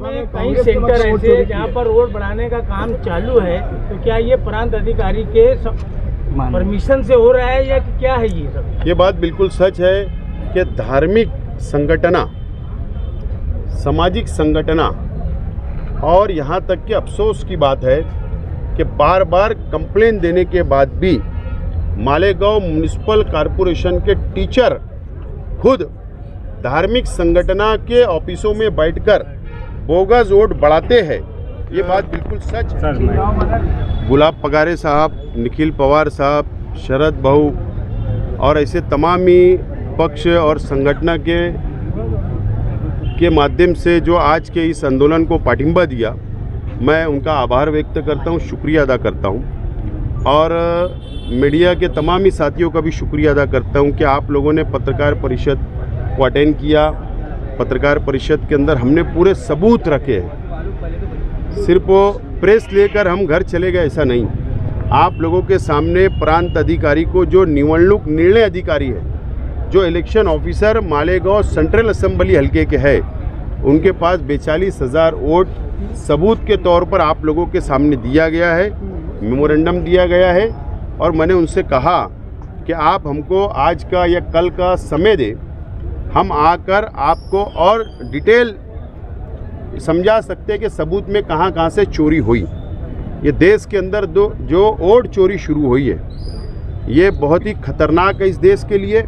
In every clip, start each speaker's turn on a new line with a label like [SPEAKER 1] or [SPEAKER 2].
[SPEAKER 1] में कई सेंटर ऐसे जहाँ पर रोड बढ़ाने का काम चालू है, तो क्या ये प्रांत अधिकारी के परमिशन से हो रहा है या क्या है ये सब?
[SPEAKER 2] ये बात बिल्कुल सच है कि धार्मिक संगठना, सामाजिक संगठना और यहाँ तक कि अफसोस की बात है कि बार बार कंप्लेन देने के बाद भी मालेगांव म्युनिसिपल कॉरपोरेशन के टीचर खुद धार्मिक संगठना के ऑफिसों में बैठकर बोगस वोट बढ़ाते हैं। ये बात बिल्कुल सच है। गुलाब पगारे साहब, निखिल पवार साहब, शरद भाऊ और ऐसे तमाम ही पक्ष और संगठन के माध्यम से जो आज के इस आंदोलन को पाठिंबा दिया, मैं उनका आभार व्यक्त करता हूँ, शुक्रिया अदा करता हूँ। और मीडिया के तमाम ही साथियों का भी शुक्रिया अदा करता हूँ कि आप लोगों ने पत्रकार परिषद को अटेंड किया। पत्रकार परिषद के अंदर हमने पूरे सबूत रखे हैं, सिर्फ वो प्रेस लेकर हम घर चले गए ऐसा नहीं। आप लोगों के सामने प्रांत अधिकारी को, जो निवडणूक निर्णय अधिकारी है, जो election officer Malegaon central assembly हल्के के है, उनके पास 42,000 वोट सबूत के तौर पर आप लोगों के सामने दिया गया है, मेमोरेंडम दिया गया है। और मैंने उनसे कहा कि आप हमको आज का या कल का समय दें, हम आकर आपको और डिटेल समझा सकते हैं कि सबूत में कहाँ कहाँ से चोरी हुई। ये देश के अंदर जो वोट चोरी शुरू हुई है, ये बहुत ही खतरनाक है इस देश के लिए,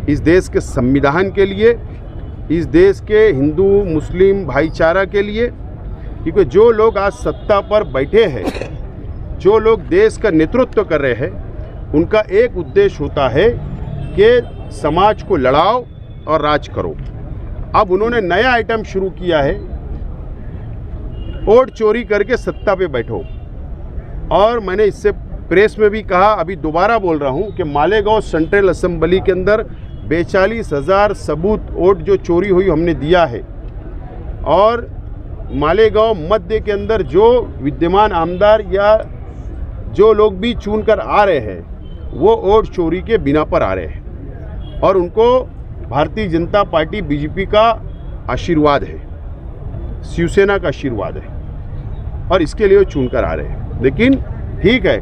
[SPEAKER 2] इस देश के संविधान के लिए, इस देश के हिंदू मुस्लिम भाईचारा के लिए। क्योंकि जो लोग आज सत्ता पर बैठे हैं, जो लोग देश का नेतृत्व कर रहे हैं, उनका एक उद्देश्य होता है कि समाज को लड़ाओ और राज करो। अब उन्होंने नया आइटम शुरू किया है, वोट चोरी करके सत्ता पे बैठो। और मैंने इससे प्रेस में भी कहा, अभी दोबारा बोल रहा हूँ कि मालेगांव सेंट्रल असेंबली के अंदर 42,000 सबूत वोट जो चोरी हुई हमने दिया है। और मालेगांव मध्य के अंदर जो विद्यमान आमदार या जो लोग भी चुनकर आ रहे हैं, वो वोट चोरी के बिना पर आ रहे हैं और उनको भारतीय जनता पार्टी बीजेपी का आशीर्वाद है, शिवसेना का आशीर्वाद है और इसके लिए वो चुनकर आ रहे हैं। लेकिन ठीक है,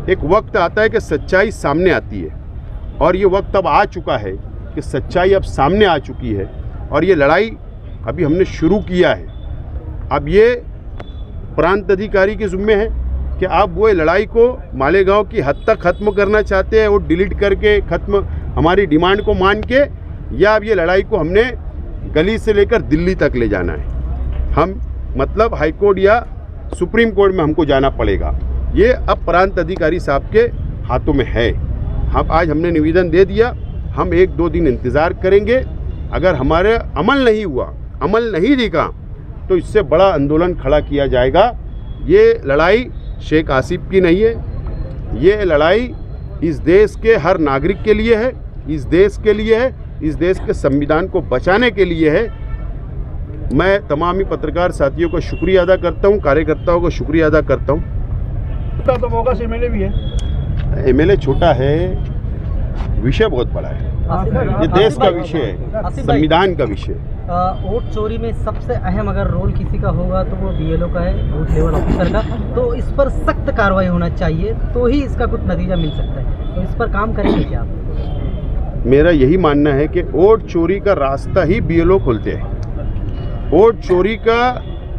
[SPEAKER 2] एक वक्त आता है कि सच्चाई सामने आती है और ये वक्त अब आ चुका है कि सच्चाई अब सामने आ चुकी है और ये लड़ाई अभी हमने शुरू किया है। अब ये प्रांत अधिकारी के ज़िम्मे है कि आप वो लड़ाई को मालेगांव की हद तक ख़त्म करना चाहते हैं, वो डिलीट करके ख़त्म हमारी डिमांड को मान के, या अब ये लड़ाई को हमने गली से लेकर दिल्ली तक ले जाना है। हम मतलब हाई कोर्ट या सुप्रीम कोर्ट में हमको जाना पड़ेगा। ये अब प्रांत अधिकारी साहब के हाथों में है। हम आज हमने निवेदन दे दिया, हम 1-2 दिन इंतज़ार करेंगे। अगर हमारे अमल नहीं हुआ, अमल नहीं दिखा, तो इससे बड़ा आंदोलन खड़ा किया जाएगा। ये लड़ाई शेख आसिफ की नहीं है, ये लड़ाई इस देश के हर नागरिक के लिए है, इस देश के लिए है, इस देश के संविधान को बचाने के लिए है। मैं तमाम ही पत्रकार साथियों का शुक्रिया अदा करता हूँ, कार्यकर्ताओं का शुक्रिया अदा करता हूँ।
[SPEAKER 1] तो मौका से एमएलए भी है,
[SPEAKER 2] एमएलए छोटा है, विषय बहुत बड़ा है। ये देश का विषय है, संविधान का विषय है।
[SPEAKER 3] वोट चोरी में सबसे अहम अगर रोल किसी का होगा तो वो बीएलओ का है, बूथ लेवल ऑफिसर का। तो इस पर सख्त कार्रवाई होना चाहिए, तो ही इसका कुछ नतीजा मिल सकता है। तो इस पर काम करेंगे क्या आप?
[SPEAKER 2] मेरा यही मानना है कि वोट चोरी का रास्ता ही बीएलओ खोलते हैं। वोट चोरी का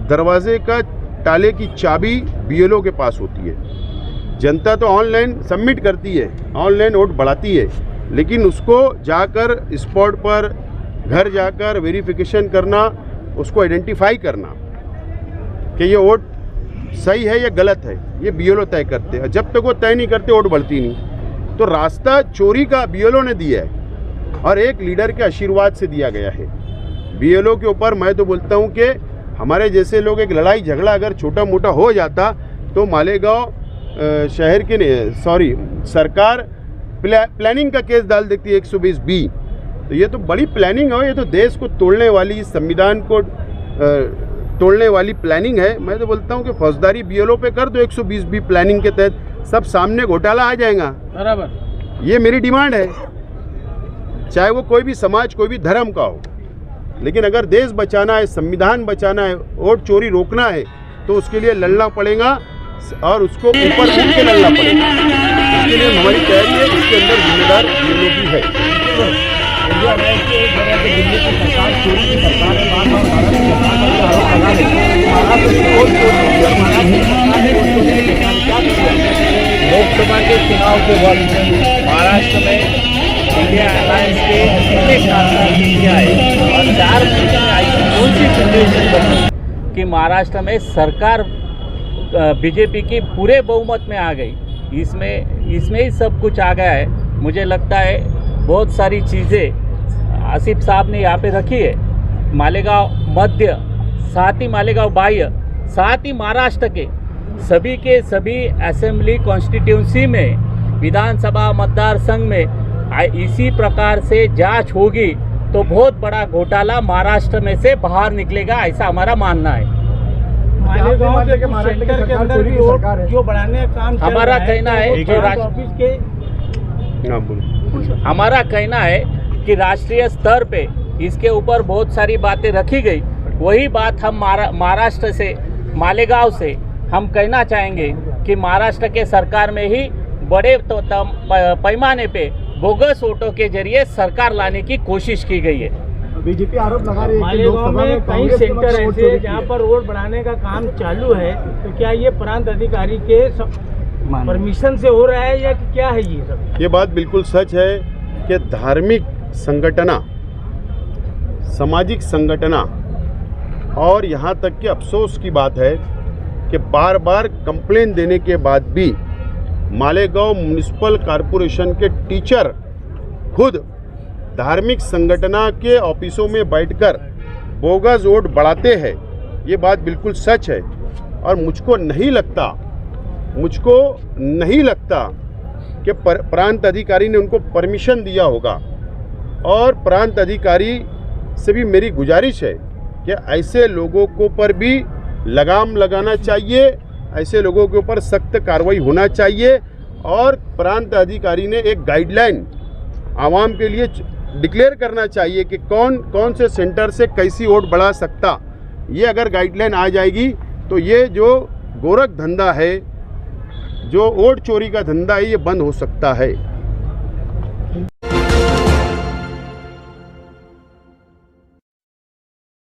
[SPEAKER 2] दरवाजे का ताले की चाबी बीएलओ के पास होती है। जनता तो ऑनलाइन सबमिट करती है, ऑनलाइन वोट बढ़ाती है, लेकिन उसको जाकर स्पॉट पर घर जाकर वेरिफिकेशन करना, उसको आइडेंटिफाई करना कि ये वोट सही है या गलत है, ये बीएलओ तय करते हैं। जब तक वो तय नहीं करते, वोट बढ़ती नहीं। तो रास्ता चोरी का बीएलओ ने दिया है और एक लीडर के आशीर्वाद से दिया गया है। बीएलओ के ऊपर मैं तो बोलता हूँ कि हमारे जैसे लोग, एक लड़ाई झगड़ा अगर छोटा मोटा हो जाता तो मालेगांव शहर के सरकार प्लानिंग का केस डाल देती है 120B। तो ये तो बड़ी प्लानिंग है, ये तो देश को तोड़ने वाली, संविधान को तोड़ने वाली प्लानिंग है। मैं तो बोलता हूँ कि फौजदारी बीएलओ पे कर दो 120B प्लानिंग के तहत, सब सामने घोटाला आ जाएगा। बराबर, ये मेरी डिमांड है, चाहे वो कोई भी समाज, कोई भी धर्म का हो। लेकिन अगर देश बचाना है, संविधान बचाना है, वोट चोरी रोकना है तो उसके लिए लड़ना पड़ेगा और उसको ऊपर उठ के लड़ना पड़ेगा। इसके लिए हमारी तैयारी है, इसके अंदर जिम्मेदार ये लोग भी है।
[SPEAKER 1] दिल्ली की सरकार चोरी की सरकार है, लोकसभा के चुनाव के वक्त महाराष्ट्र में इंडिया अलायंस के कितने खासदार आए और 4 महीने में आई कौन सी सिचुएशन बनी कि महाराष्ट्र में सरकार बीजेपी की पूरे बहुमत में आ गई। इसमें ही सब कुछ आ गया है। मुझे लगता है बहुत सारी चीज़ें आसिफ साहब ने यहाँ पे रखी है। मालेगांव मध्य, साथ ही मालेगांव बाह्य, साथ ही महाराष्ट्र के सभी असेंबली कॉन्स्टिट्यूंसी में, विधानसभा मतदार संघ में इसी प्रकार से जांच होगी तो बहुत बड़ा घोटाला महाराष्ट्र में से बाहर निकलेगा, ऐसा हमारा मानना है। मालेगांव के सेंटर के अंदर भी वोट जो बढ़ाने का काम
[SPEAKER 2] हमारा कहना है कि
[SPEAKER 1] हमारा कहना है कि राष्ट्रीय स्तर पे इसके ऊपर बहुत सारी बातें रखी गई। वही बात हम महाराष्ट्र से, मालेगांव से हम कहना चाहेंगे कि महाराष्ट्र के सरकार में ही बड़े पैमाने पे बोगस वोटों के जरिए सरकार लाने की कोशिश की गई है।
[SPEAKER 3] बीजेपी आरोप लगा रही है कि
[SPEAKER 1] मालेगांव में कई सेक्टर ऐसे जहां पर वोट बढ़ाने का काम चालू है, तो क्या ये प्रांत अधिकारी के परमिशन से हो रहा है या क्या है ये सब?
[SPEAKER 2] ये बात बिल्कुल सच है कि धार्मिक संगठना, सामाजिक संगठना और यहाँ तक कि अफसोस की बात है कि बार बार कंप्लेन देने के बाद भी मालेगांव म्युनिसिपल कॉरपोरेशन के टीचर खुद धार्मिक संगठना के ऑफिसों में बैठकर बोगस वोट बढ़ाते हैं। ये बात बिल्कुल सच है और मुझको नहीं लगता कि प्रांत अधिकारी ने उनको परमिशन दिया होगा। और प्रांत अधिकारी से भी मेरी गुजारिश है कि ऐसे लोगों को पर भी लगाम लगाना चाहिए, ऐसे लोगों के ऊपर सख्त कार्रवाई होना चाहिए। और प्रांत अधिकारी ने एक गाइडलाइन आवाम के लिए डिक्लेयर करना चाहिए कि कौन से सेंटर से कैसी वोट बढ़ा सकता। ये अगर गाइडलाइन आ जाएगी तो ये जो गोरख धंधा है, जो वोट चोरी का धंधा है, ये बंद हो सकता है।